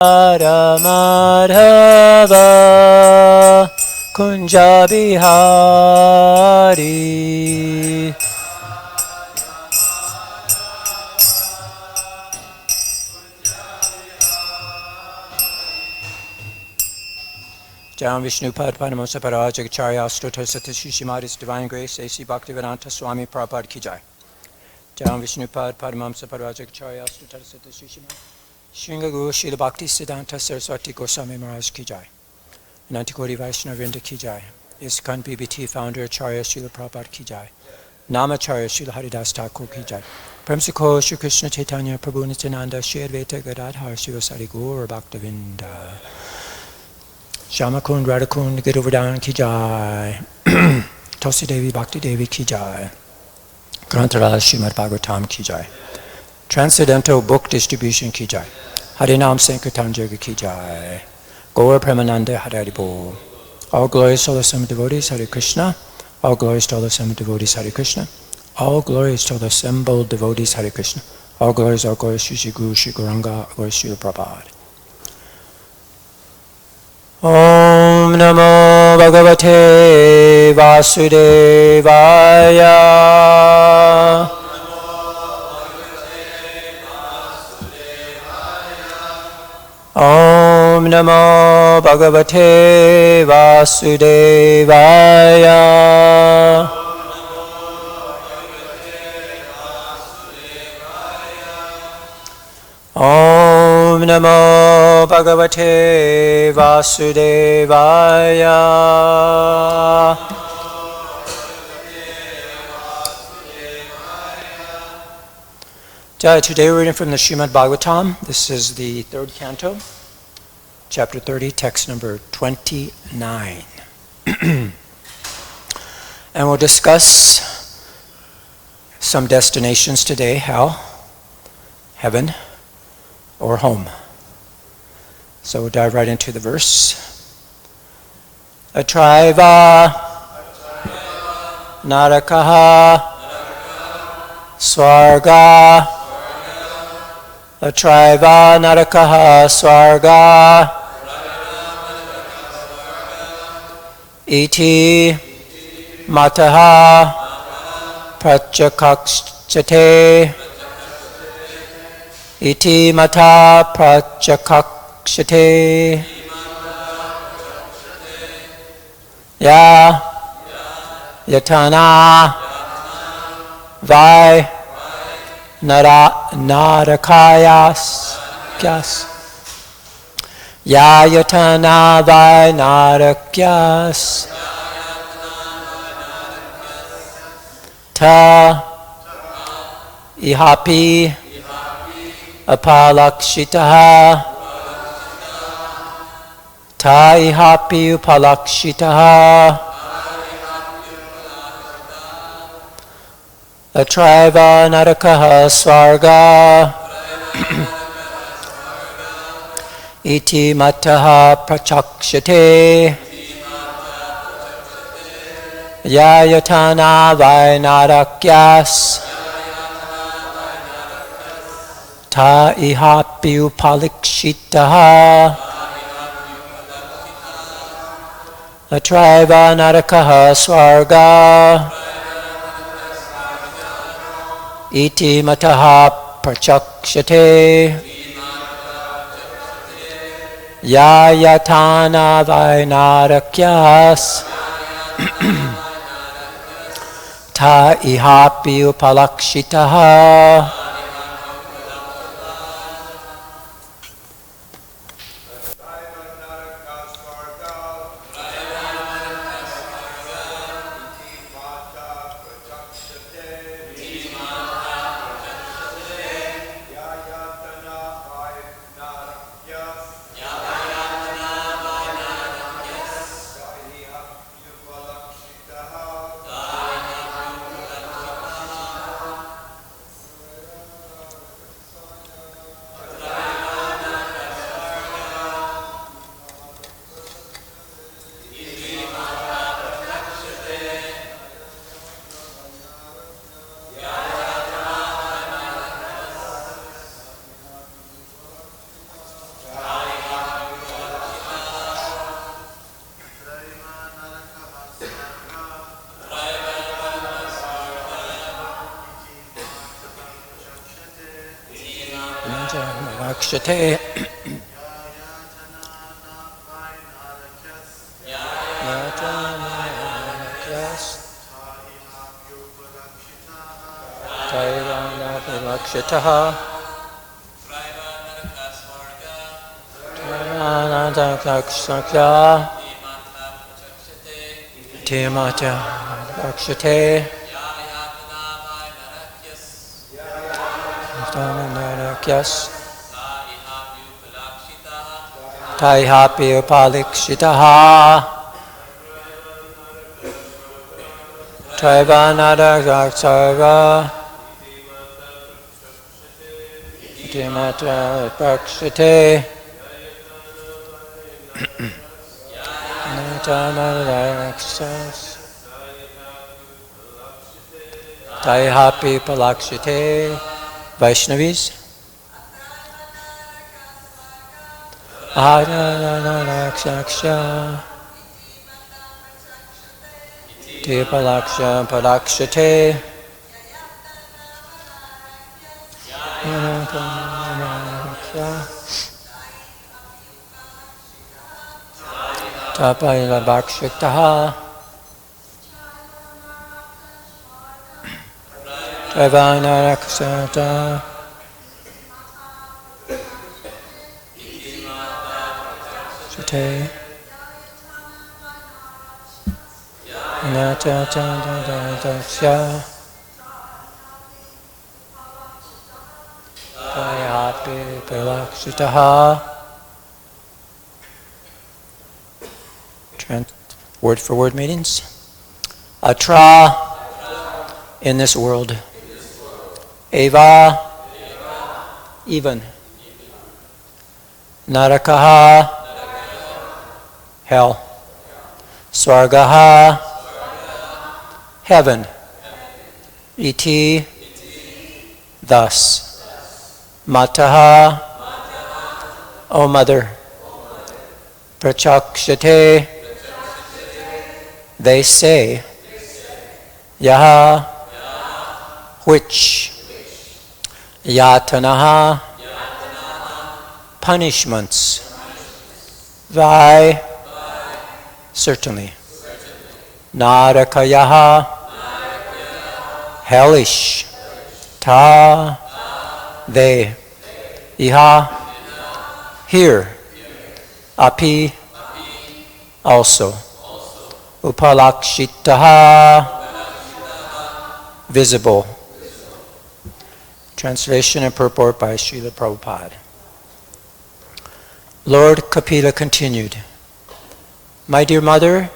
Madhava Kunja Bihari Jam Vishnu Pad Panamosa Parajak Charya Astuta Satashishimadis Divine Grace A.C. Bhaktivedanta Swami Prabhupada Ki Jai. Jam Vishnu Pad Padamamsa Parajak Charya Astuta Satashishimadis Shringa Guru Srila Bhakti Siddhanta Saraswati Goswami Maharaj Ki Jai. Anantakoti Vaishnava Vrinda Ki Jai. ISKCON BBT Founder Acharya Srila Prabhupada Ki Jai. Namacharya Srila Haridas Thakur Ki Jai. Premsiko Shri Krishna Chaitanya Prabhu Nityananda Shri Advaita Gadadhar Srila Sari Gaur Bhaktavinda Shyamakund Radhakund Giruvardhan Ki Jai. Tulsi Devi Bhakti Devi Ki Jai. Grantaraj Srimad Bhagavatam Ki Jai. Transcendental Book Distribution Ki Jai. Harinam Sankirtan Jaga Ki Jai. Gaur Premananda Hari Bol. All glories to the Summit devotees, Hare Krishna. All glories to the Summit devotees, Hare Krishna. All glories to the assembled devotees, Hare Krishna. All glories, Shri Shri Guru, Shri Gauranga, glories Shri Prabhupada. Om Namo Bhagavate Vasudevaya. Om Namo Bhagavate Vasudevaya. Om Namo Bhagavate Vasudevaya. Today we're reading from the Srimad Bhagavatam. This is the third canto, chapter 30, text number 29. And we'll discuss some destinations today, hell, heaven, or home. So we'll dive right into the verse. Atraiva, narakaḥ, svarga. Atraiva narakaḥ svarga iti mātaḥ pracakṣate iti mātaḥ pracakṣate yātanā vai nārakyas yātanā vai nārakyas ta ihāpy upalakṣitāḥ ta ihāpy upalakṣitāḥ atraiva narakaḥ svarga iti mātaḥ pracakṣate yātanā vai nārakyas ta ihāpy upalakṣitāḥ atraiva narakaḥ svarga iti mātaḥ pracakṣate yātanā vai nārakyas ta ihāpy upalakṣitāḥ. upalakṣitāḥ. Nārakyas. upalakṣitāḥ. Nārakyas. mātaḥ pracakṣate. nārakyas. ihāpy upalakṣitāḥ. atraiva narakaḥ svarga. mātaḥ pracakṣate. nārakyas. ihāpy upalakṣitāḥ. Vaishnavis. Nārakyaḥ. upalakṣitāḥ. upalakṣitāḥ. narakaḥ. Word for word meanings. Atra, in this world. Eva, even. Narakaḥ, hell. Svargaḥ, heaven. Iti, thus. Mātaḥ, O mother. Pracakṣate, they say. Yaha, which. Yātanāḥ, punishments. Vai, certainly. Nārakyaḥ, hellish. Ta, they. Iha, here. Api, also. Upalakṣitāḥ, visible. Translation and purport by Srila Prabhupada. Lord Kapila continued, My dear mother,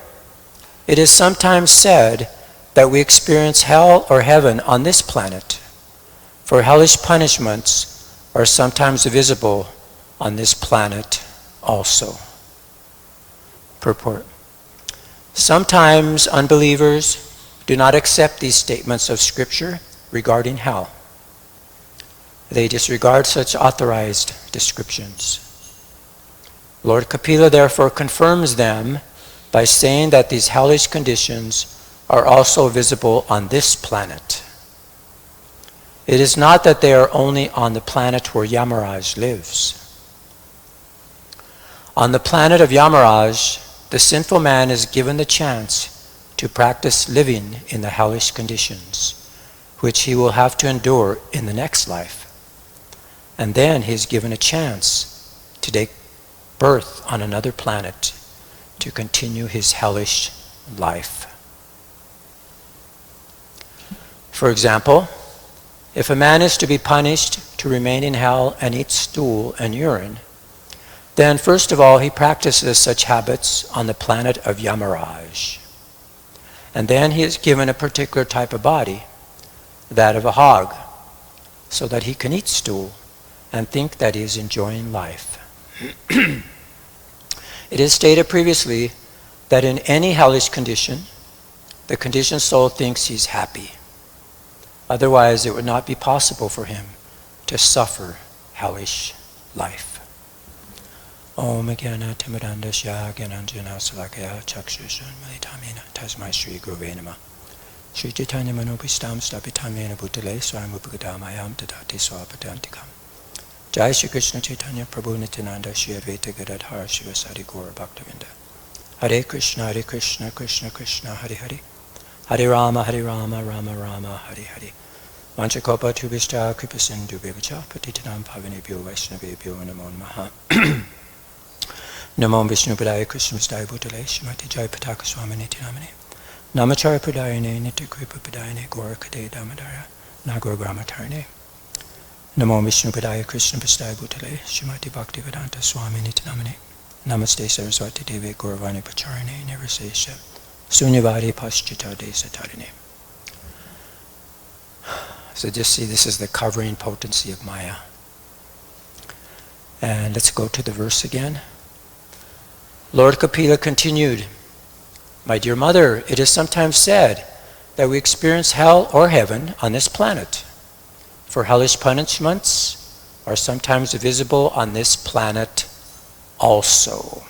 it is sometimes said that we experience hell or heaven on this planet, for hellish punishments are sometimes visible on this planet also. Purport. Sometimes unbelievers do not accept these statements of Scripture regarding hell. They disregard such authorized descriptions. Lord Kapila therefore confirms them by saying that these hellish conditions are also visible on this planet. It is not that they are only on the planet where Yamarāja lives. On the planet of Yamarāja, the sinful man is given the chance to practice living in the hellish conditions, which he will have to endure in the next life. And then he is given a chance to take birth on another planet to continue his hellish life. For example, if a man is to be punished to remain in hell and eat stool and urine, then first of all he practices such habits on the planet of Yamarāja. And then he is given a particular type of body, that of a hog, so that he can eat stool and think that he is enjoying life. It is stated previously that in any hellish condition, the conditioned soul thinks he's happy. Otherwise, it would not be possible for him to suffer hellish life. Om Gyana Timirandasya Gyananjana Salakaya Chakshushan Malitamina Tasmai Shri Guruve Namah. Shri Chaitanya Manopistam Stapitamena Bhutale Swayamupagadamayam Tadati Swapadantikam. Jai Shri Krishna Chaitanya Prabhu Nityananda Shri Advaita Gadadhara Shivasari Gaura Bhaktavinda. Hare Krishna, Krishna Krishna, Hare Hare. Hare Rama, Rama Rama, Hare Hare. Vanchakopa Tubishta Kripasindu Bevacha Patitanam Pavanebhyo Vaishnavebhyo Namo Namaha. Namo Vishnu Padaya Krishna Vistaya Bhutale Shrimati Jai Pataka Swami Nityanamane. Namachara Padayane Nityakripa Padayane Gorakade Damadara Nagara Gramatarane. Namo Vishnu Padaya Krishna Vistaya Bhutale Shrimati Bhaktivedanta Swami Nityanamane. Namaste Saraswati Devi Gauravani Pacharane Nirvisesha Sunyavadi Paschita Desatarine. So just see, this is the covering potency of Maya. And let's go to the verse again. Lord Kapila continued, "My dear mother, it is sometimes said that we experience hell or heaven on this planet. For hellish punishments are sometimes visible on this planet also."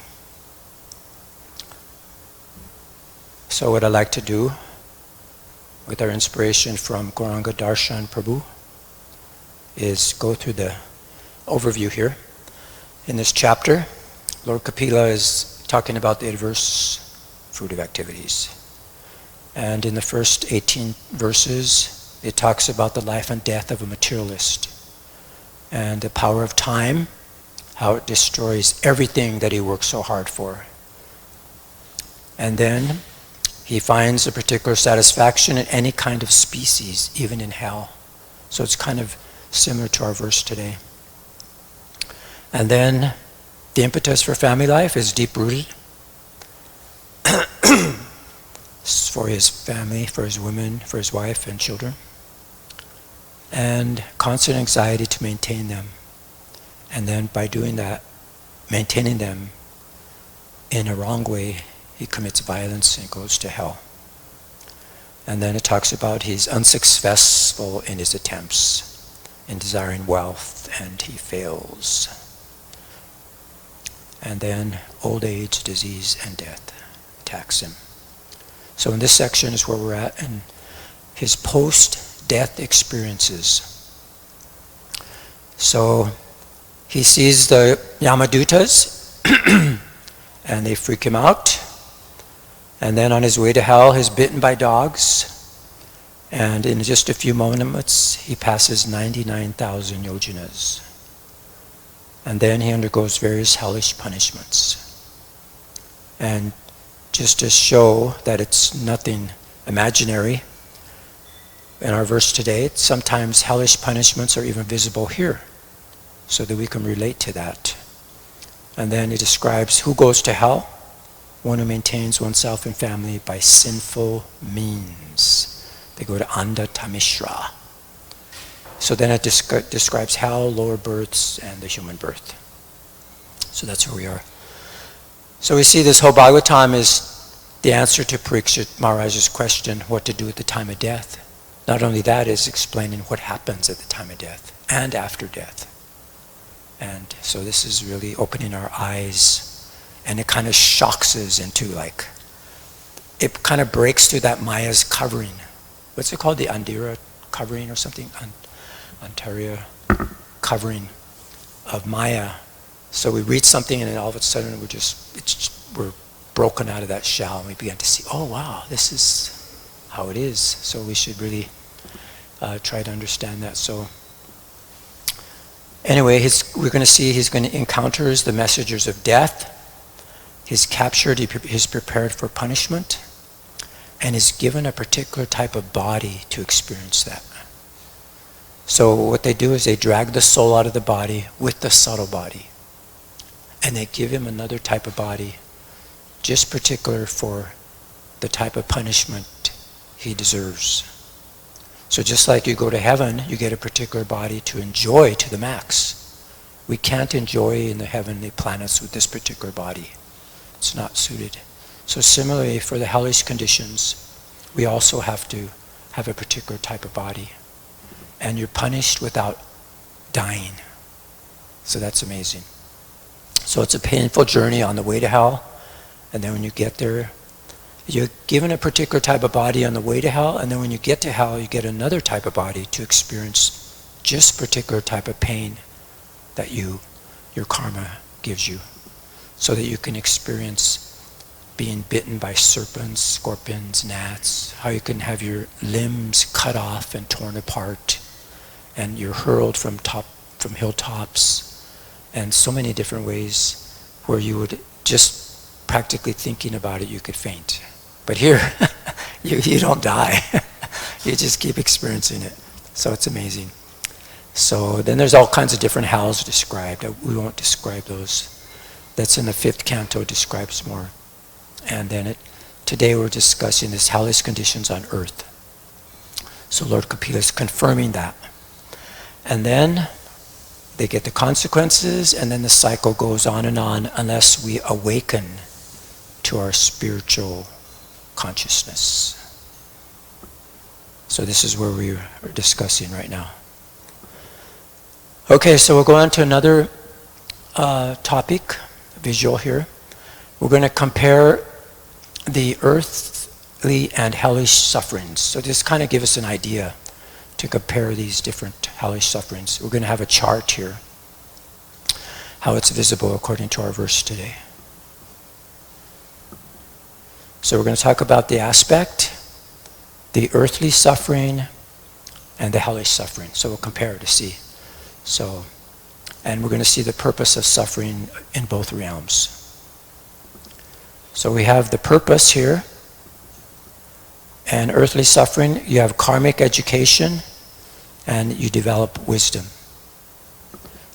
So what I'd like to do, with our inspiration from Gaudacandra Prabhu, is go through the overview here. In this chapter, Lord Kapila is talking about the adverse fruitive activities. And in the first 18 verses, it talks about the life and death of a materialist and the power of time, how it destroys everything that he works so hard for. And then he finds a particular satisfaction in any kind of species, even in hell. So it's kind of similar to our verse today. And then the impetus for family life is deep-rooted for his family, for his women, for his wife and children. And constant anxiety to maintain them. And then by doing that, maintaining them in a wrong way, he commits violence and goes to hell. And then it talks about he's unsuccessful in his attempts in desiring wealth, and he fails. And then old age, disease, and death attacks him. So in this section is where we're at in his post-death experiences. So he sees the Yamadutas and they freak him out. And then on his way to hell, he's bitten by dogs. And in just a few moments, he passes 99,000 yojanas. And then he undergoes various hellish punishments. And just to show that it's nothing imaginary, in our verse today, sometimes hellish punishments are even visible here, so that we can relate to that. And then he describes who goes to hell: one who maintains oneself and family by sinful means. They go to Anda Tamishra. So then it describes hell, lower births, and the human birth. So that's where we are. So we see this whole Bhagavatam is the answer to Yamarāja's question, what to do at the time of death. Not only that, is explaining what happens at the time of death and after death. And so this is really opening our eyes. And it kind of shocks us into, like, it kind of breaks through that Maya's covering. What's it called? The Andira covering or something? Antarya covering of Maya. So we read something and then all of a sudden we're broken out of that shell and we begin to see, oh wow, this is how it is. So we should really try to understand that. So anyway, we're going to see he's going to encounters the messengers of death. He's captured, he's prepared for punishment, and is given a particular type of body to experience that. So what they do is they drag the soul out of the body with the subtle body, and they give him another type of body, just particular for the type of punishment he deserves. So just like you go to heaven, you get a particular body to enjoy to the max. We can't enjoy in the heavenly planets with this particular body. It's not suited. So similarly, for the hellish conditions, we also have to have a particular type of body. And you're punished without dying. So that's amazing. So it's a painful journey on the way to hell. And then when you get there, you're given a particular type of body on the way to hell. And then when you get to hell, you get another type of body to experience just particular type of pain that your karma gives you, so that you can experience being bitten by serpents, scorpions, gnats, how you can have your limbs cut off and torn apart, and you're hurled from hilltops, and so many different ways where you would just practically thinking about it, you could faint. But here, you don't die. You just keep experiencing it. So it's amazing. So then there's all kinds of different hells described. We won't describe those. That's in the 5th canto, describes more. And then today we're discussing this hellish conditions on earth. So Lord Kapila is confirming that. And then they get the consequences, and then the cycle goes on unless we awaken to our spiritual consciousness. So this is where we are discussing right now. Okay, so we'll go on to another topic, visual here. We're going to compare the earthly and hellish sufferings. So this kind of gives us an idea to compare these different hellish sufferings. We're going to have a chart here, how it's visible according to our verse today. So we're going to talk about the aspect, the earthly suffering, and the hellish suffering. So we'll compare to see. So, and we're going to see the purpose of suffering in both realms. So we have the purpose here, and earthly suffering, you have karmic education, and you develop wisdom.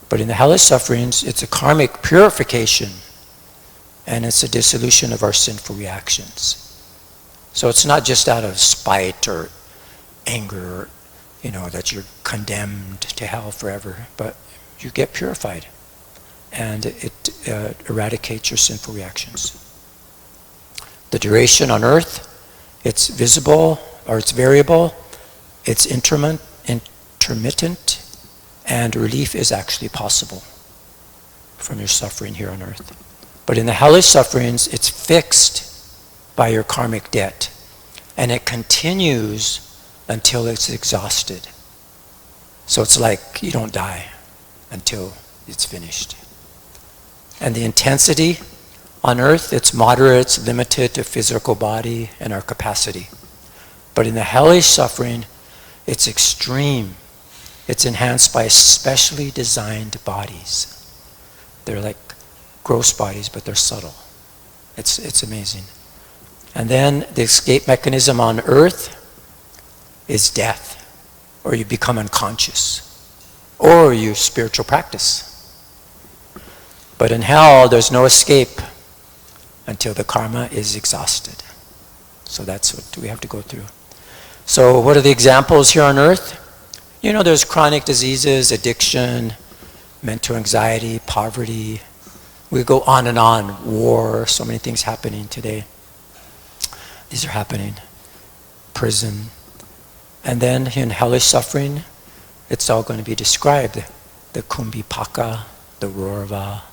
But in the hellish sufferings, it's a karmic purification, and it's a dissolution of our sinful reactions. So it's not just out of spite or anger, that you're condemned to hell forever, but you get purified, and it eradicates your sinful reactions. The duration on earth, it's visible, or it's variable, it's intermittent, and relief is actually possible from your suffering here on earth. But in the hellish sufferings, it's fixed by your karmic debt, and it continues until it's exhausted. So it's like you don't die until it's finished. And the intensity on earth, it's moderate, it's limited to physical body and our capacity. But in the hellish suffering, it's extreme. It's enhanced by specially designed bodies. They're like gross bodies, but they're subtle. It's amazing. And then the escape mechanism on earth is death, or you become unconscious, or you spiritual practice. But in hell, there's no escape until the karma is exhausted. So that's what we have to go through. So what are the examples here on earth? There's chronic diseases, addiction, mental anxiety, poverty. We go on and on. War, so many things happening today. These are happening. Prison. And then in hellish suffering, it's all going to be described. The kumbhipaka, the rorva,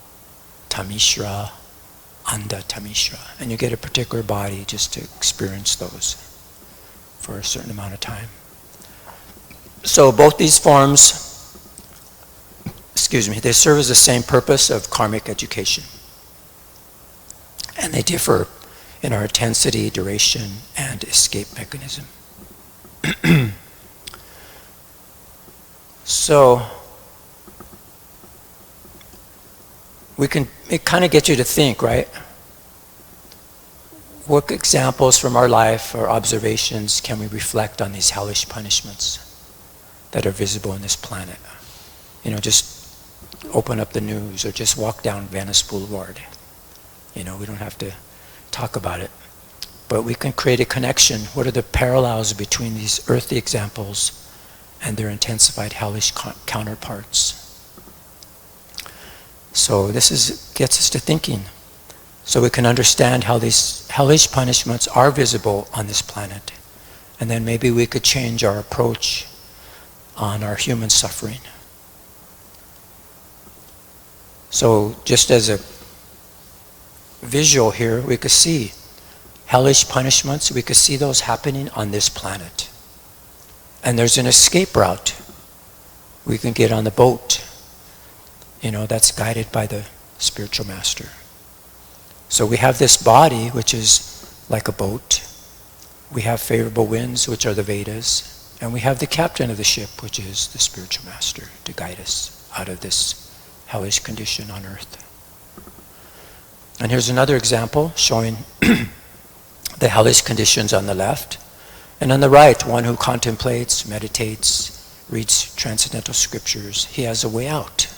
tamishra, anda tamishra. And you get a particular body just to experience those for a certain amount of time. So both these forms, they serve as the same purpose of karmic education. And they differ in our intensity, duration, and escape mechanism. So it kind of gets you to think, right? What examples from our life or observations can we reflect on these hellish punishments that are visible on this planet? Just open up the news or just walk down Venice Boulevard. We don't have to talk about it. But we can create a connection. What are the parallels between these earthly examples and their intensified hellish counterparts? So this gets us to thinking. So we can understand how these hellish punishments are visible on this planet. And then maybe we could change our approach on our human suffering. So just as a visual here, we could see hellish punishments, we could see those happening on this planet. And there's an escape route. We can get on the boat, that's guided by the spiritual master. So we have this body, which is like a boat. We have favorable winds, which are the Vedas. And we have the captain of the ship, which is the spiritual master, to guide us out of this hellish condition on earth. And here's another example showing the hellish conditions on the left. And on the right, one who contemplates, meditates, reads transcendental scriptures. He has a way out.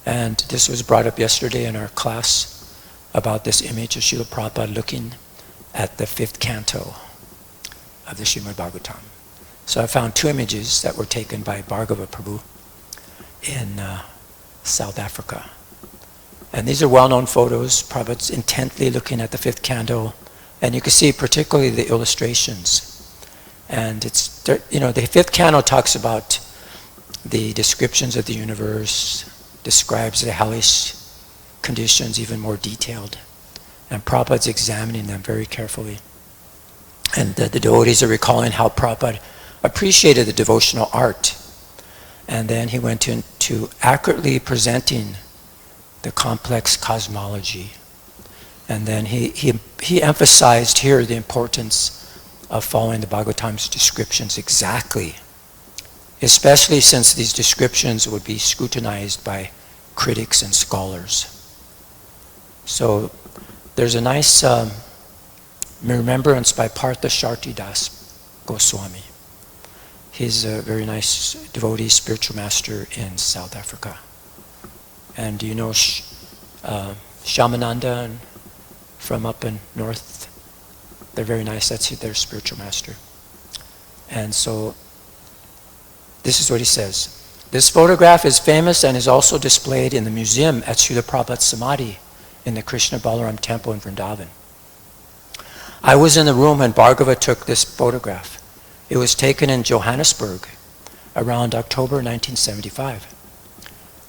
And this was brought up yesterday in our class about this image of Srila Prabhupada looking at the 5th canto of the Srimad Bhagavatam. So I found 2 images that were taken by Bhargava Prabhu in South Africa. And these are well-known photos. Prabhupada's intently looking at the 5th canto. And you can see particularly the illustrations. And it's, the 5th canto talks about the descriptions of the universe, describes the hellish conditions even more detailed. And Prabhupada's examining them very carefully. And the devotees are recalling how Prabhupada appreciated the devotional art. And then he went into accurately presenting the complex cosmology. And then he emphasized here the importance of following the Bhagavatam's descriptions exactly, especially since these descriptions would be scrutinized by critics and scholars. So there's a nice remembrance by Partha Shartidas Goswami. He's a very nice devotee, spiritual master in South Africa. And do you know Shamananda from up in north? They're very nice. That's their spiritual master. And so this is what he says. This photograph is famous and is also displayed in the museum at Srila Prabhupada's Samadhi in the Krishna Balaram temple in Vrindavan. I was in the room when Bhargava took this photograph. It was taken in Johannesburg around October 1975.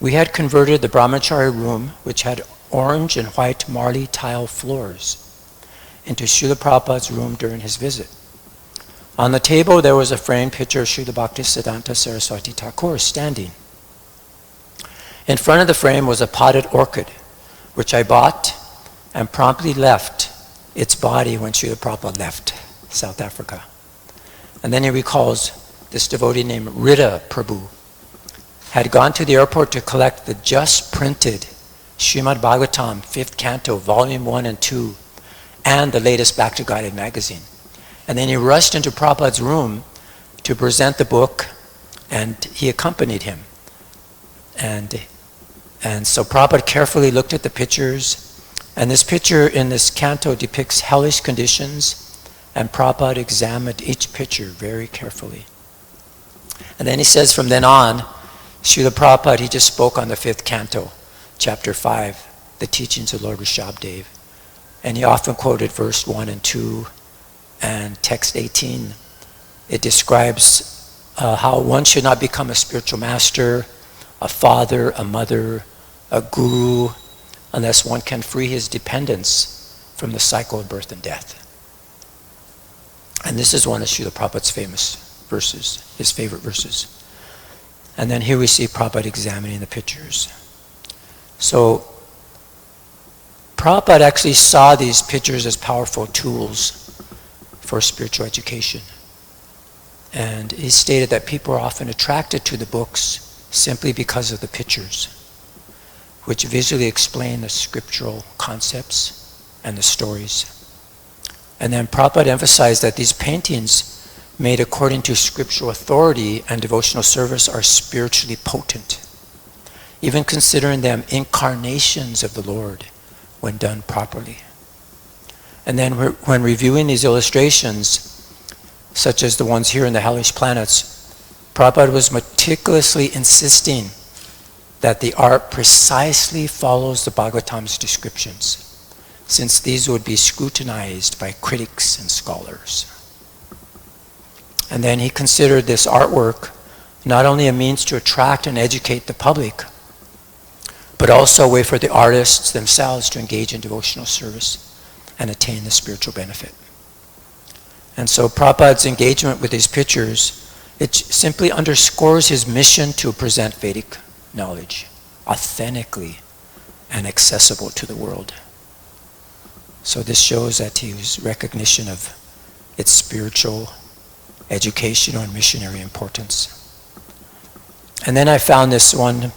We had converted the brahmachari room, which had orange and white marley tile floors, into Srila Prabhupada's room during his visit. On the table there was a framed picture of Srila Bhaktisiddhanta Saraswati Thakur standing. In front of the frame was a potted orchid, which I bought and promptly left its body when Srila Prabhupada left South Africa. And then he recalls this devotee named Rita Prabhu had gone to the airport to collect the just printed Srimad Bhagavatam 5th Canto, Volume 1 and 2, and the latest Bhakti Guided magazine. And then he rushed into Prabhupada's room to present the book, and he accompanied him. And so Prabhupada carefully looked at the pictures, and this picture in this canto depicts hellish conditions, and Prabhupada examined each picture very carefully. And then he says from then on, Srila Prabhupada, he just spoke on the 5th canto, chapter 5, the teachings of Lord Rishabhdev. And he often quoted verse 1 and 2 and text 18. It describes how one should not become a spiritual master, a father, a mother, a guru, unless one can free his dependence from the cycle of birth and death. And this is one of Srila Prabhupada's famous verses, his favorite verses. And then here we see Prabhupada examining the pictures. So Prabhupada actually saw these pictures as powerful tools for spiritual education. And he stated that people are often attracted to the books simply because of the pictures, which visually explain the scriptural concepts and the stories. And then Prabhupada emphasized that these paintings made according to scriptural authority and devotional service are spiritually potent, even considering them incarnations of the Lord when done properly. And then when reviewing these illustrations, such as the ones here in the hellish planets, Prabhupada was meticulously insisting that the art precisely follows the Bhagavatam's descriptions, since these would be scrutinized by critics and scholars. And then he considered this artwork not only a means to attract and educate the public, but also a way for the artists themselves to engage in devotional service and attain the spiritual benefit. And so Prabhupada's engagement with these pictures It simply underscores his mission to present Vedic knowledge authentically and accessible to the world. So this shows that he was recognition of its spiritual, educational, and missionary importance. And then I found this one,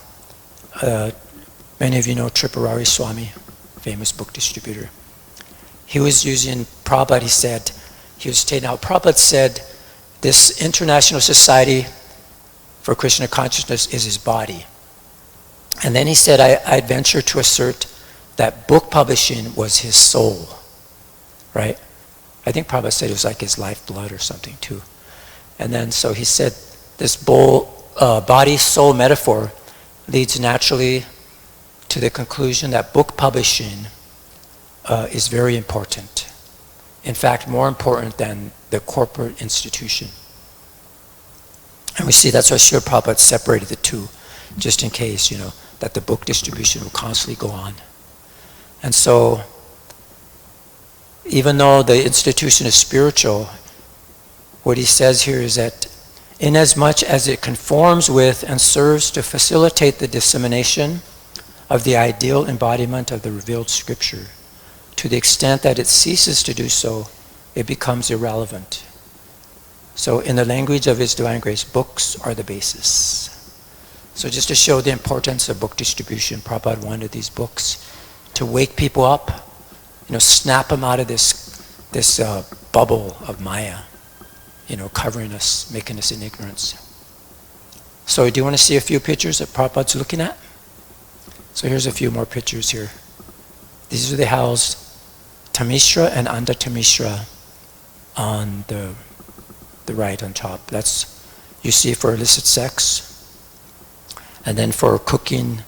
many of you know Tripurari Swami, famous book distributor. He was using, Prabhupada, he said, he was stating how Prabhupada said, this International Society for Krishna Consciousness is his body. And then he said, I'd venture to assert that book publishing was his soul, right? I think Prabhupada said it was like his lifeblood or something too. And then so he said, this body-soul metaphor leads naturally to the conclusion that book publishing is very important. In fact, more important than the corporate institution. And we see that's why Srila Prabhupada separated the two, just in case, that the book distribution will constantly go on. And so, even though the institution is spiritual, what he says here is that inasmuch as it conforms with and serves to facilitate the dissemination of the ideal embodiment of the revealed scripture, to the extent that it ceases to do so, it becomes irrelevant. So in the language of His Divine Grace, books are the basis. So just to show the importance of book distribution, Prabhupada wanted these books to wake people up, snap them out of this bubble of Maya, covering us, making us in ignorance. So do you want to see a few pictures that Prabhupada's looking at? So here's a few more pictures here. These are the housed Tamishra and Anda Tamishra on the right on top. That's, you see, for illicit sex. And then for cooking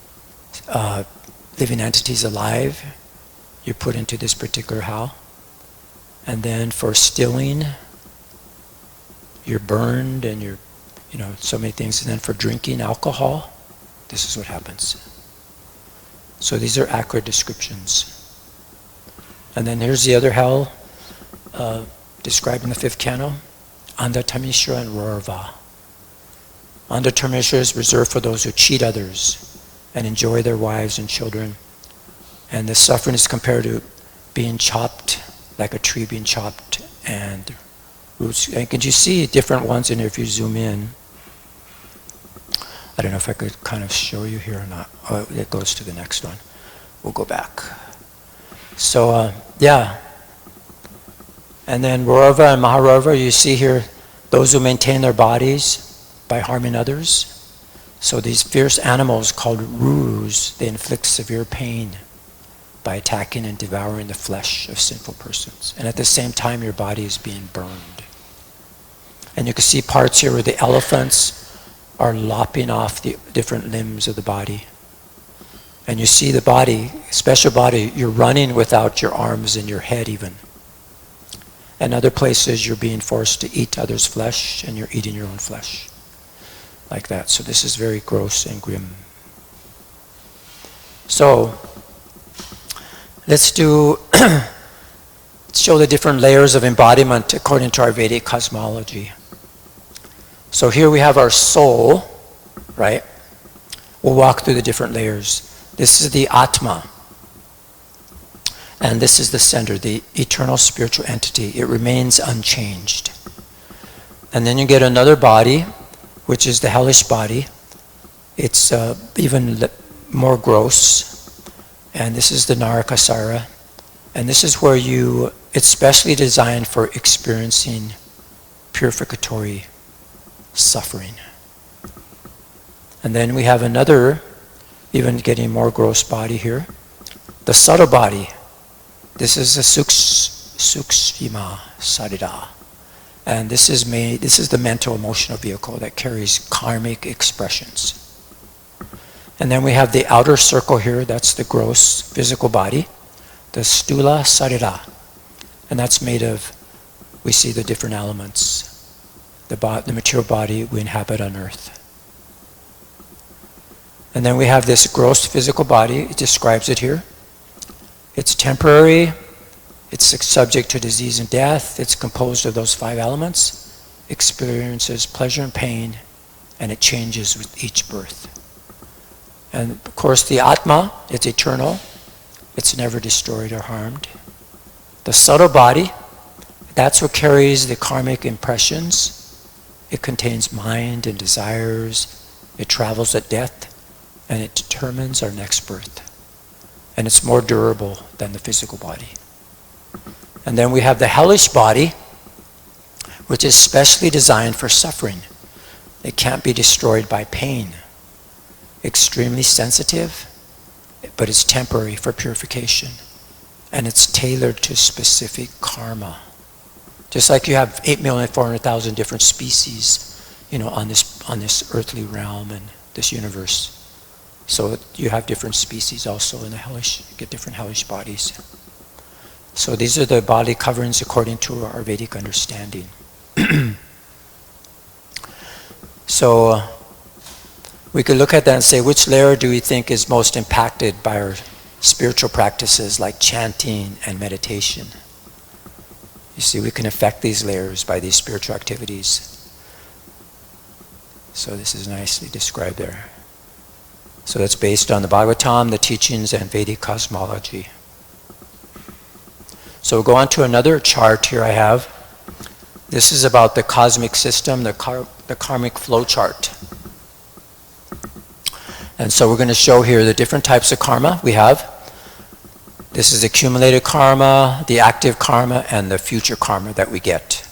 living entities alive, you put into this particular house. And then for stilling, you're burned and you're, so many things. And then for drinking alcohol, this is what happens. So these are accurate descriptions. And then here's the other hell described in the 5th canto, Anda Tamishra and Rorva. Anda Tamishra is reserved for those who cheat others and enjoy their wives and children. And the suffering is compared to being chopped, like a tree being chopped, and roots. And can you see different ones in here if you zoom in? I don't know if I could kind of show you here or not. Oh, it goes to the next one. We'll go back. So, yeah. And then Rorva and Maharorva, you see here, those who maintain their bodies by harming others. So these fierce animals called rurus, they inflict severe pain by attacking and devouring the flesh of sinful persons. And at the same time, your body is being burned. And you can see parts here where the elephants are lopping off the different limbs of the body. And you see the body, special body, you're running without your arms and your head even. And other places you're being forced to eat others' flesh and you're eating your own flesh. Like that. So this is very gross and grim. So let's show the different layers of embodiment according to our Vedic cosmology. So here we have our soul, right? We'll walk through the different layers. This is the Atma. And this is the center, the eternal spiritual entity. It remains unchanged. And then you get another body, which is the hellish body. It's even more gross. And this is the nārakyaḥ. And this is where it's specially designed for experiencing purificatory suffering. And then we have another, even getting more gross body here. The subtle body. This is the sukshma sarira. And this is the mental emotional vehicle that carries karmic expressions. And then we have the outer circle here, that's the gross physical body, the stula sarira. And that's made of, we see the different elements. The material body we inhabit on earth. And then we have this gross physical body, it describes it here. It's temporary, it's subject to disease and death, it's composed of those 5 elements. experiences pleasure and pain, and it changes with each birth. And of course the Atma, it's eternal. It's never destroyed or harmed. The subtle body, that's what carries the karmic impressions. It contains mind and desires. It travels at death, and it determines our next birth. And it's more durable than the physical body. And then we have the hellish body, which is specially designed for suffering. It can't be destroyed by pain. Extremely sensitive, but it's temporary for purification. And it's tailored to specific karma. Just like you have 8,400,000 different species, on this earthly realm and this universe. So you have different species also in the hellish, you get different hellish bodies. So these are the body coverings according to our Vedic understanding. So we could look at that and say, which layer do we think is most impacted by our spiritual practices like chanting and meditation? You see, we can affect these layers by these spiritual activities. So this is nicely described there. So that's based on the Bhagavatam, the teachings, and Vedic cosmology. So we'll go on to another chart here I have. This is about the cosmic system, the karmic flow chart. And so we're going to show here the different types of karma we have. This is accumulated karma, the active karma, and the future karma that we get.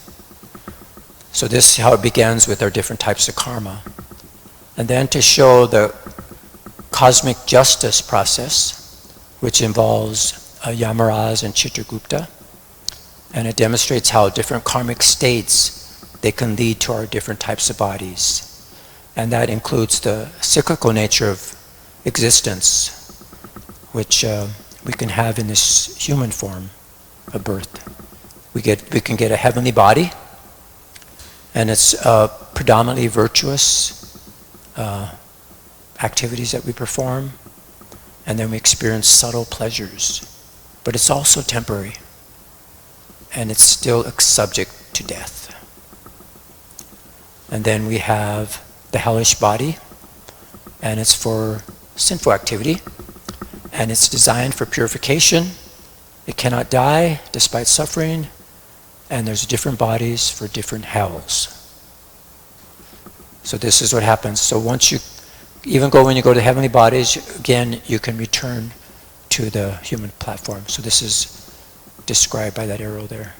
So this is how it begins with our different types of karma. And then to show the cosmic justice process, which involves Yamarāja and Chitragupta. And it demonstrates how different karmic states, they can lead to our different types of bodies. And that includes the cyclical nature of existence, which we can have in this human form of birth. We can get a heavenly body, and it's predominantly virtuous activities that we perform, and then we experience subtle pleasures. But it's also temporary, and it's still subject to death. And then we have the hellish body, and it's for sinful activity, and it's designed for purification. It cannot die despite suffering, and there's different bodies for different hells. So this is what happens. So once you, when you go to heavenly bodies, again, you can return to the human platform. So this is described by that arrow there.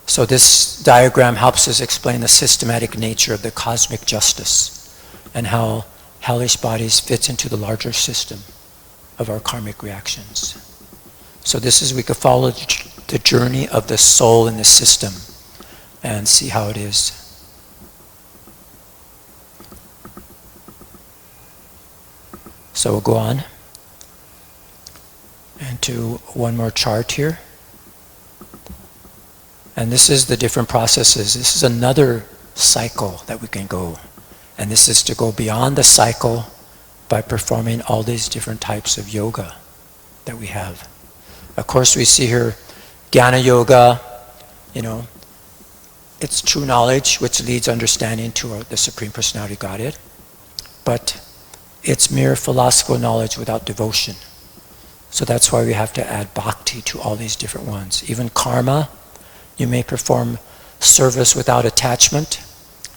So this diagram helps us explain the systematic nature of the cosmic justice and how hellish bodies fits into the larger system of our karmic reactions. So this is, we could follow the journey of the soul in the system and see how it is. So we'll go on and to one more chart here. And this is the different processes. This is another cycle that we can go. And this is to go beyond the cycle by performing all these different types of yoga that we have. Of course, we see here Jnana Yoga, it's true knowledge which leads understanding to the Supreme Personality of Godhead. But it's mere philosophical knowledge without devotion. So that's why we have to add bhakti to all these different ones. Even karma, you may perform service without attachment,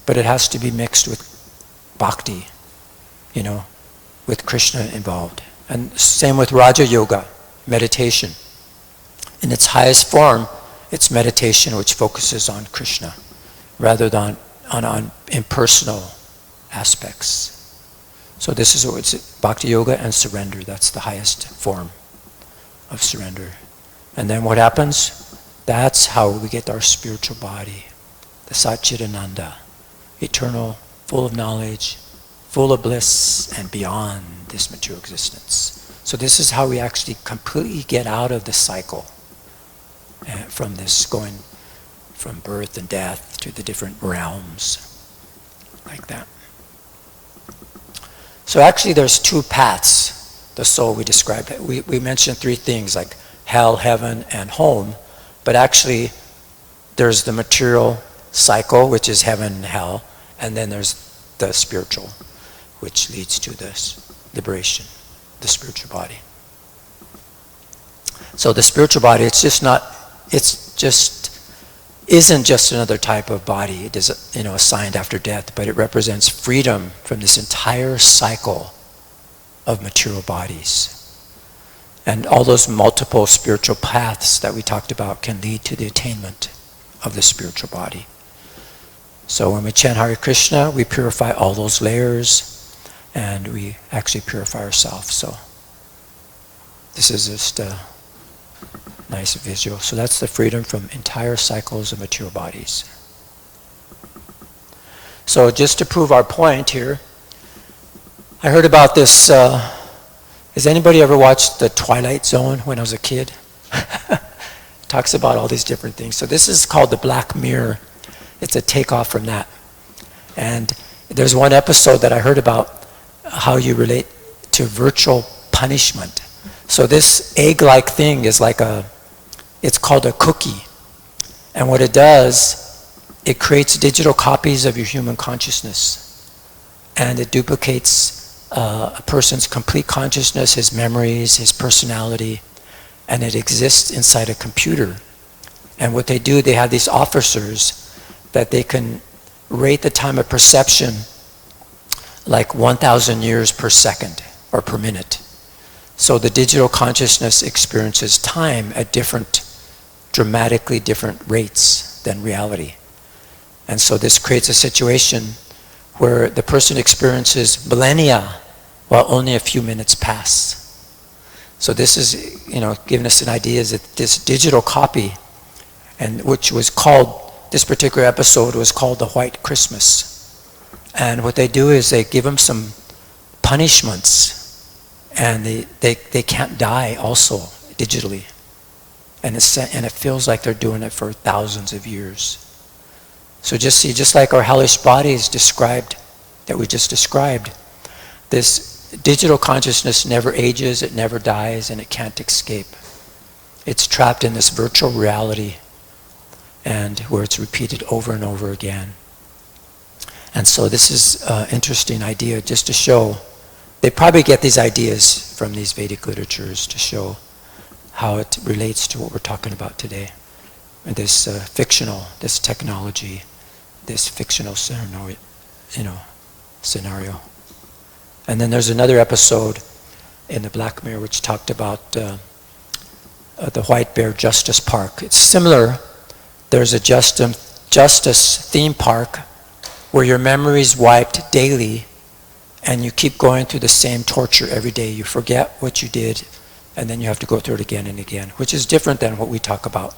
but it has to be mixed with bhakti, with Krishna involved. And same with Raja Yoga, meditation. In its highest form, it's meditation which focuses on Krishna rather than on impersonal aspects. So this is what it's Bhakti Yoga and surrender. That's the highest form of surrender. And then what happens? That's how we get our spiritual body, the Satchidananda, eternal, full of knowledge, full of bliss, and beyond this material existence. So this is how we actually completely get out of the cycle from this, going from birth and death to the different realms, like that. So actually there's two paths, the soul we described. We mentioned three things like hell, heaven, and home. But actually there's the material cycle, which is heaven and hell, and then there's the spiritual, which leads to this liberation, the spiritual body. So the spiritual body, isn't just another type of body. It is, assigned after death, but it represents freedom from this entire cycle of material bodies. And all those multiple spiritual paths that we talked about can lead to the attainment of the spiritual body. So when we chant Hare Krishna, we purify all those layers, and we actually purify ourselves. So this is just a nice visual. So that's the freedom from entire cycles of material bodies. So just to prove our point here, I heard about this. Has anybody ever watched The Twilight Zone when I was a kid? Talks about all these different things. So this is called the Black Mirror. It's a takeoff from that. And there's one episode that I heard about how you relate to virtual punishment. So this egg-like thing is it's called a cookie. And what it does, it creates digital copies of your human consciousness. And it duplicates a person's complete consciousness, his memories, his personality, and it exists inside a computer. And what they do, they have these officers that they can rate the time of perception like 1,000 years per second or per minute. So the digital consciousness experiences time at dramatically different rates than reality. And so this creates a situation where the person experiences millennia while only a few minutes pass. So this is, giving us an idea is that this digital copy, and which was called, this particular episode was called the White Christmas. And what they do is they give them some punishments, and they can't die also digitally. And it feels like they're doing it for thousands of years. So just like our hellish bodies described, that we just described, this digital consciousness never ages, it never dies, and it can't escape. It's trapped in this virtual reality, and where it's repeated over and over again. And so this is an interesting idea just to show, they probably get these ideas from these Vedic literatures to show how it relates to what we're talking about today. And this this technology, this fictional scenario, scenario. And then there's another episode in the Black Mirror which talked about the White Bear Justice Park. It's similar. There's a justice theme park where your memory is wiped daily, and you keep going through the same torture every day. You forget what you did, and then you have to go through it again and again, which is different than what we talk about,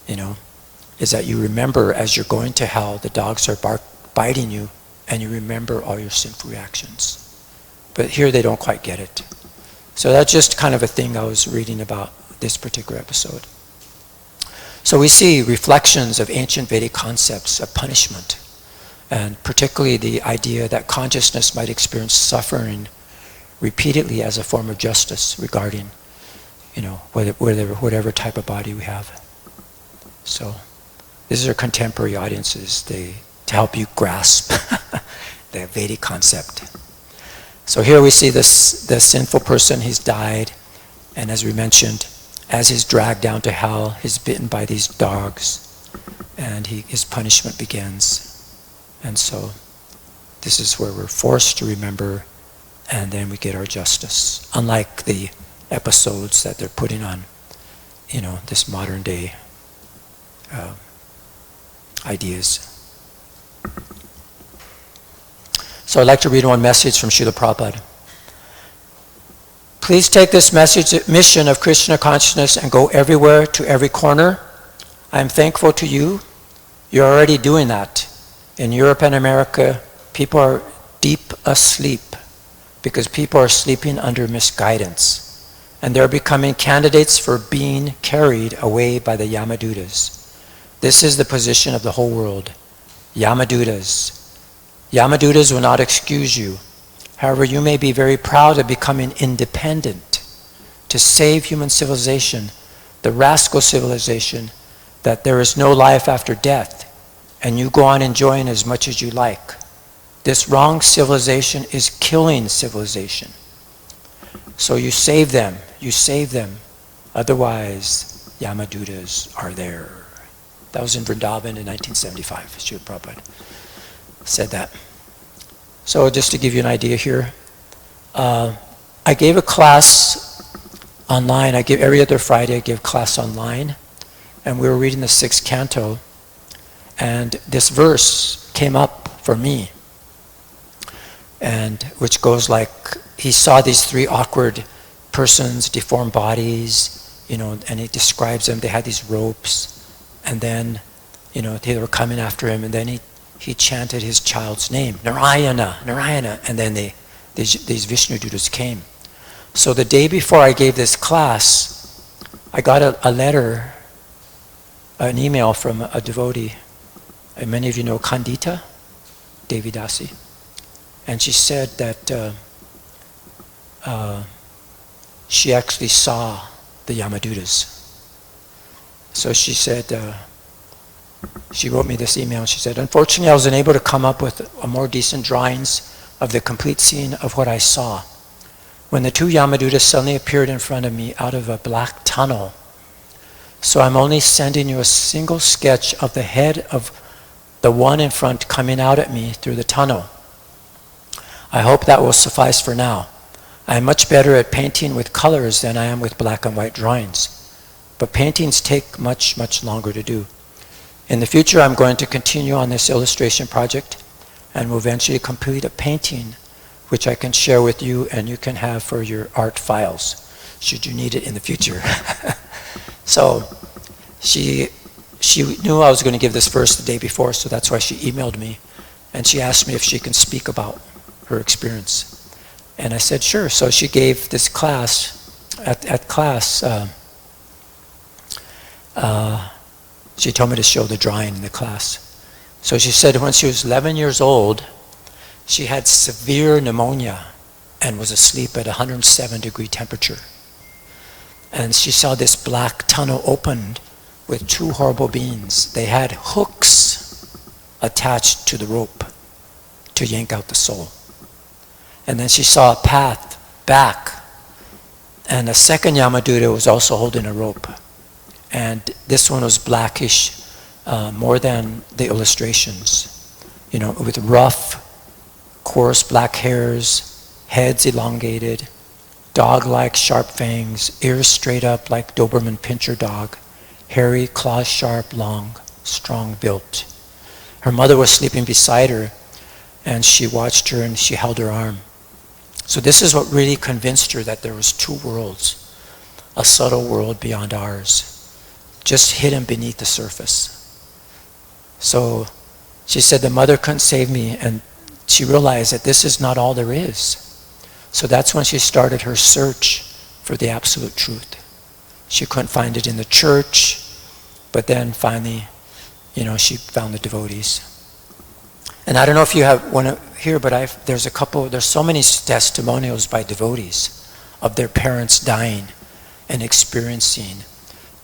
is that you remember as you're going to hell, the dogs are biting you, and you remember all your sinful reactions. But here they don't quite get it. So that's just kind of a thing I was reading about this particular episode. So we see reflections of ancient Vedic concepts of punishment, and particularly the idea that consciousness might experience suffering repeatedly as a form of justice regarding, whatever type of body we have. So these are contemporary audiences to help you grasp the Vedic concept. So here we see the sinful person, he's died, and as we mentioned, as he's dragged down to hell, he's bitten by these dogs, and his punishment begins. And so this is where we're forced to remember, and then we get our justice. Unlike the episodes that they're putting on, this modern day ideas. So I'd like to read one message from Srila Prabhupada. Please take this mission of Krishna consciousness and go everywhere to every corner. I am thankful to you. You're already doing that. In Europe and America, people are deep asleep because people are sleeping under misguidance. And they're becoming candidates for being carried away by the Yamadutas. This is the position of the whole world. Yamadutas. Yamadutas will not excuse you. However, you may be very proud of becoming independent to save human civilization, the rascal civilization, that there is no life after death. and you go on enjoying as much as you like. This wrong civilization is killing civilization. So you save them, otherwise Yamadutas are there. That was in Vrindavan in 1975, Srila Prabhupada said that. So just to give you an idea here, I gave a class online. Every other Friday I give class online, and we were reading the 6th canto, and this verse came up for me, and which goes like, he saw these 3 awkward persons, deformed bodies, and he describes them. They had these ropes, and then, they were coming after him, and then he chanted his child's name, Narayana, Narayana, and then these Vishnu Dutas came. So the day before I gave this class, I got a letter, an email from a devotee. And many of you know Kandita Devidasi. And she said that she actually saw the Yamadutas. So she said, she wrote me this email. She said, unfortunately I was unable to come up with a more decent drawings of the complete scene of what I saw. When the 2 Yamadutas suddenly appeared in front of me out of a black tunnel. So I'm only sending you a single sketch of the head of the one in front coming out at me through the tunnel. I hope that will suffice for now. I am much better at painting with colors than I am with black and white drawings. But paintings take much, much longer to do. In the future, I'm going to continue on this illustration project and will eventually complete a painting which I can share with you and you can have for your art files, should you need it in the future. So she knew I was going to give this verse the day before, so that's why she emailed me. And she asked me if she can speak about her experience. And I said, sure. So she gave this class, at class, she told me to show the drawing in the class. So she said when she was 11 years old, she had severe pneumonia and was asleep at 107-degree temperature. And she saw this black tunnel opened with 2 horrible beings. They had hooks attached to the rope to yank out the soul. And then she saw a path back, and a second Yamaduta was also holding a rope. And this one was blackish, more than the illustrations, with rough, coarse black hairs, heads elongated, dog-like sharp fangs, ears straight up like Doberman Pinscher dog, hairy, claws sharp, long, strong built. Her mother was sleeping beside her, and she watched her and she held her arm. So this is what really convinced her that there was 2 worlds, a subtle world beyond ours, just hidden beneath the surface. So she said the mother couldn't save me, and she realized that this is not all there is. So that's when she started her search for the absolute truth. She couldn't find it in the church, but then finally, she found the devotees. And I don't know if you have one here, but there's so many testimonials by devotees of their parents dying and experiencing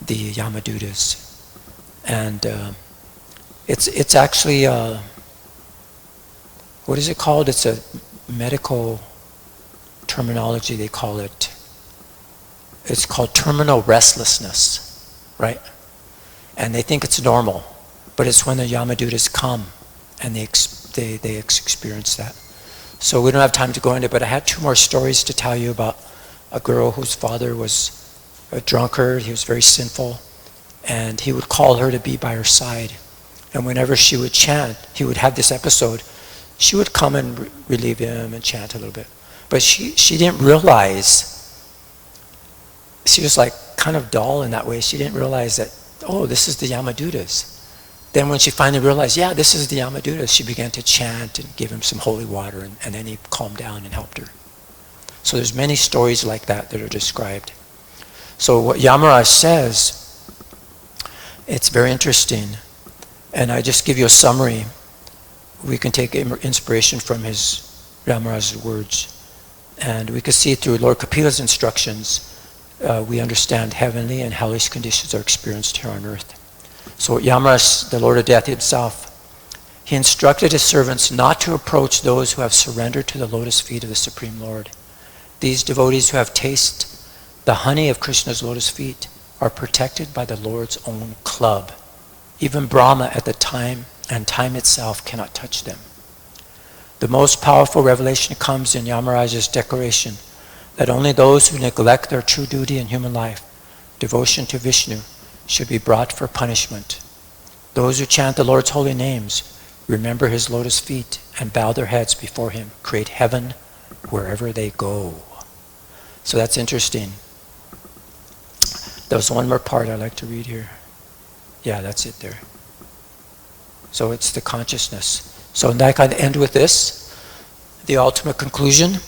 the Yamadutas. And it's actually, what is it called? It's a medical terminology, they call it. It's called terminal restlessness, right? And they think it's normal, but it's when the Yamadutas come and they experience that. So we don't have time to go into it, but I had 2 more stories to tell you about a girl whose father was a drunkard. He was very sinful, and he would call her to be by her side. And whenever she would chant, he would have this episode. She would come and relieve him and chant a little bit. But she didn't realize, she was like kind of dull in that way. She didn't realize that, oh, this is the Yamadutas. Then when she finally realized, yeah, this is the Yamadutas, she began to chant and give him some holy water, and then he calmed down and helped her. So there's many stories like that that are described. So what Yamarāja says, it's very interesting. And I just give you a summary. We can take inspiration from his Yamarāja's words. And we can see through Lord Kapila's instructions, we understand heavenly and hellish conditions are experienced here on earth. So Yamarāja, the Lord of Death himself, He instructed his servants not to approach those who have surrendered to the lotus feet of the Supreme Lord. These devotees who have tasted the honey of Krishna's lotus feet are protected by the Lord's own club. Even Brahma at the time and time itself cannot touch them. The most powerful revelation comes in Yamarāja's declaration that only those who neglect their true duty in human life, devotion to Vishnu, should be brought for punishment. Those who chant the Lord's holy names, remember his lotus feet, and bow their heads before him, create heaven wherever they go. So that's interesting. There's one more part I'd like to read here. Yeah, that's it there. So it's the consciousness. So I can end with this. The ultimate conclusion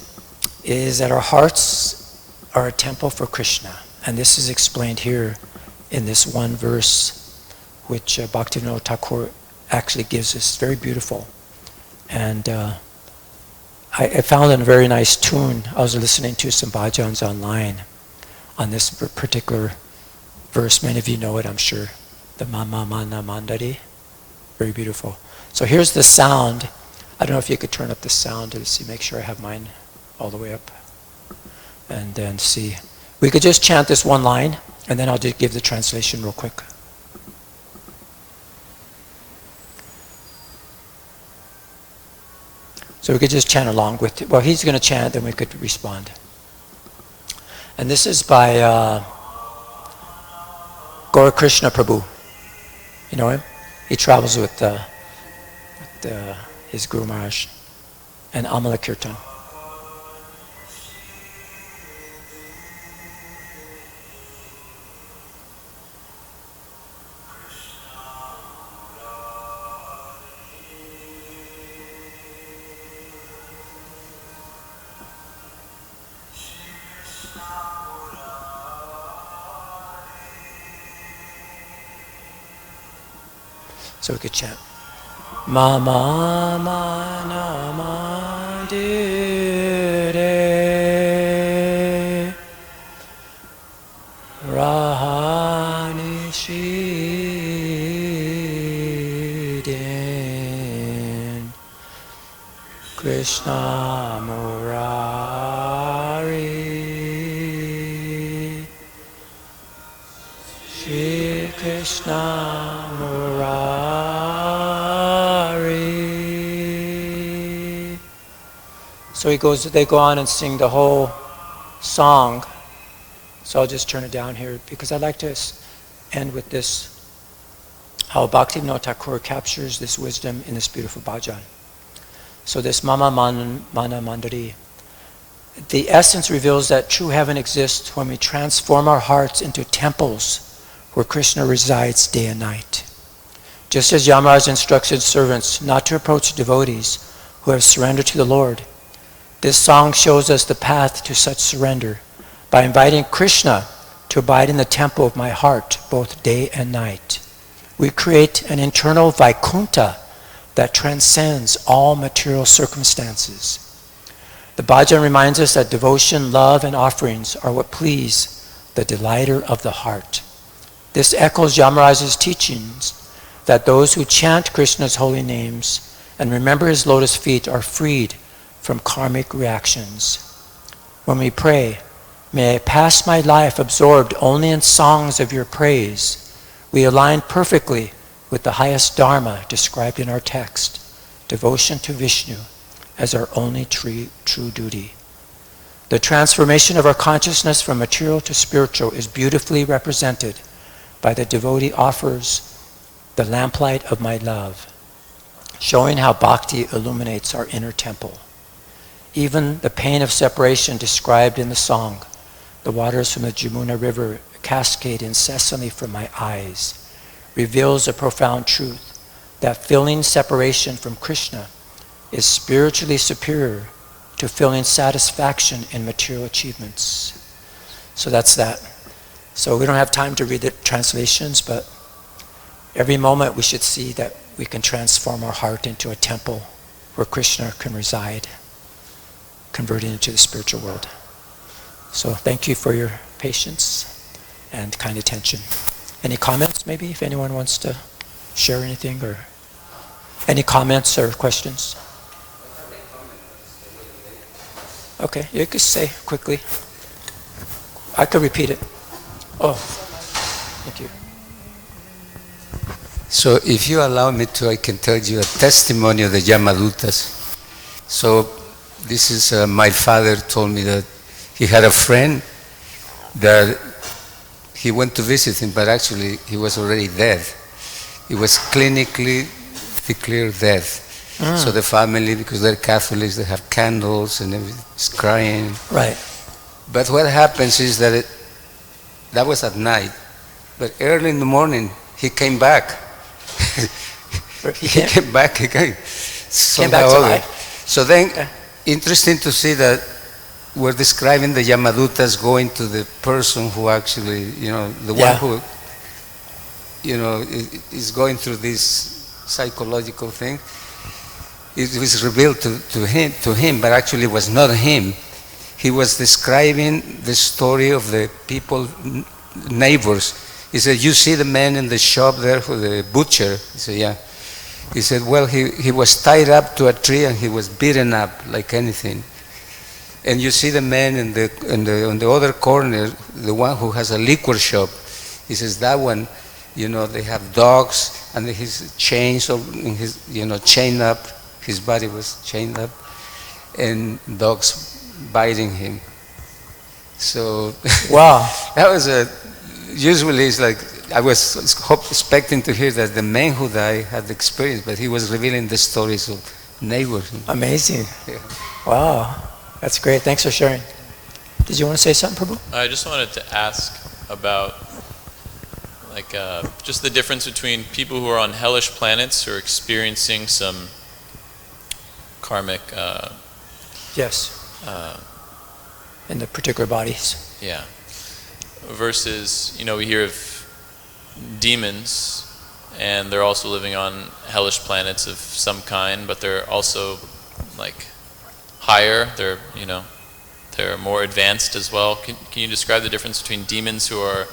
is that our hearts are a temple for Krishna. And this is explained here in this one verse, which Bhaktivinoda Thakur actually gives us. Very beautiful. And I found a very nice tune. I was listening to some bhajans online on this particular verse. Many of you know it, I'm sure. The Mama Mana Mandari. Very beautiful. So here's the sound. I don't know if you could turn up the sound to see, make sure I have mine all the way up. And then see. We could just chant this one line, and then I'll just give the translation real quick. So we could just chant along with it. Well, he's going to chant, then we could respond. And this is by Gaudacandra Prabhu. You know him? He travels with his Guru Maharaj and Amala Kirtan. So we could chant. Mama mana mandire rahani shidin Krishna Murari Shri Krishna Murari. So they go on and sing the whole song. So I'll just turn it down here because I'd like to end with this, how Bhaktivinoda Thakur captures this wisdom in this beautiful bhajan. So this Mama Mana Mandari, the essence reveals that true heaven exists when we transform our hearts into temples where Krishna resides day and night. Just as Yamarāja instructs his servants not to approach devotees who have surrendered to the Lord, this song shows us the path to such surrender by inviting Krishna to abide in the temple of my heart both day and night. We create an internal Vaikuntha that transcends all material circumstances. The bhajan reminds us that devotion, love, and offerings are what please the delighter of the heart. This echoes Yamarāja's teachings that those who chant Krishna's holy names and remember his lotus feet are freed from karmic reactions. When we pray, may I pass my life absorbed only in songs of your praise, we align perfectly with the highest dharma described in our text, devotion to Vishnu as our only true duty. The transformation of our consciousness from material to spiritual is beautifully represented by the devotee offers the lamplight of my love, showing how bhakti illuminates our inner temple. Even the pain of separation described in the song, the waters from the Jamuna river cascade incessantly from my eyes, reveals a profound truth that feeling separation from Krishna is spiritually superior to feeling satisfaction in material achievements. So that's that. So we don't have time to read the translations, but every moment we should see that we can transform our heart into a temple where Krishna can reside, converting into the spiritual world. So thank you for your patience and kind attention. Any comments maybe, if anyone wants to share anything or Any comments or questions? Okay, you could say quickly. I could repeat it. Oh, thank you. So if you allow me to, I can tell you a testimony of the Yamadutas. So this is, my father told me that he had a friend that he went to visit him, but actually he was already dead. He was clinically declared dead. So the family, because they're Catholics, they have candles and everything's crying. Right. But what happens is that that was at night, but early in the morning he came back. He came back again. Came back to life. So then, interesting to see that we're describing the Yamadutas going to the person who actually, the one who, is going through this psychological thing. It was revealed to him, but actually it was not him. He was describing the story of the people, neighbors. He said, you see the man in the shop there, for the butcher? He said, yeah. He said, well, he was tied up to a tree and he was beaten up like anything. And you see the man on the other corner, the one who has a liquor shop. He says, that one, they have dogs and his chains, chained up. His body was chained up and dogs biting him. So wow. That was usually it's like, I was expecting to hear that the man who died had the experience, but he was revealing the stories of neighbors. Amazing. Yeah. Wow, that's great. Thanks for sharing. Did you want to say something, Prabhu? I just wanted to ask about just the difference between people who are on hellish planets who are experiencing some karmic yes. In the particular bodies. Yeah. Versus, we hear of demons and they're also living on hellish planets of some kind, but they're also higher, they're more advanced as well. Can you describe the difference between demons who are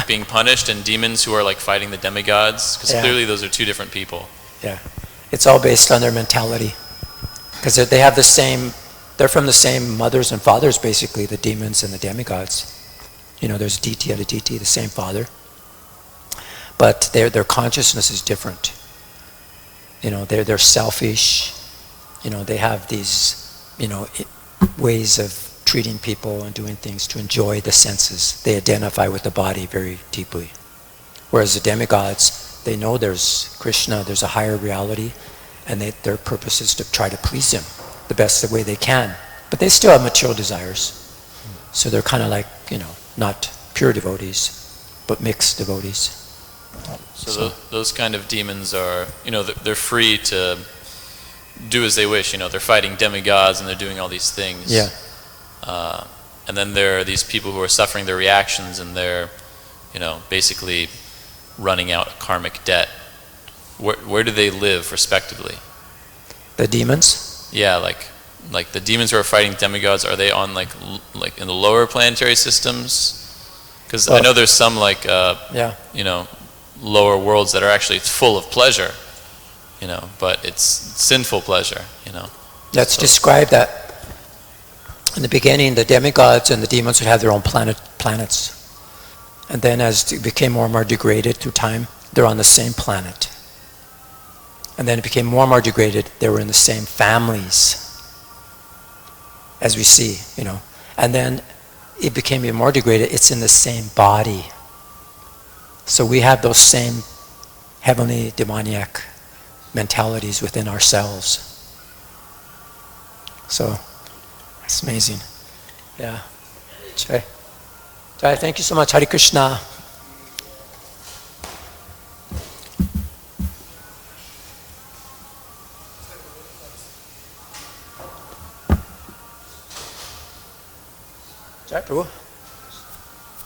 being punished and demons who are fighting the demigods? Because clearly those are two different people. Yeah. It's all based on their mentality. Because they have they're from the same mothers and fathers, basically, the demons and the demigods. There's DT and a DT, the same father. But their consciousness is different. They're selfish. They have these, ways of treating people and doing things to enjoy the senses. They identify with the body very deeply. Whereas the demigods, they know there's Krishna, there's a higher reality, and their purpose is to try to please him the best way they can. But they still have material desires. So they're kind of not pure devotees, but mixed devotees. So those kind of demons are, they're free to do as they wish. They're fighting demigods and they're doing all these things. Yeah. And then there are these people who are suffering their reactions and they're, basically running out a karmic debt. Where do they live respectively? The demons? Yeah, like the demons who are fighting demigods, are they on in the lower planetary systems? Because I know there's some lower worlds that are actually full of pleasure, but it's sinful pleasure, Let's describe that. In the beginning, the demigods and the demons would have their own planets. And then as it became more and more degraded through time, they're on the same planet. And then it became more and more degraded, they were in the same families, as we see, And then it became even more degraded, it's in the same body. So we have those same heavenly demoniac mentalities within ourselves. So, it's amazing. Yeah. Jai. Jai, thank you so much. Hare Krishna. Jai Prabhu.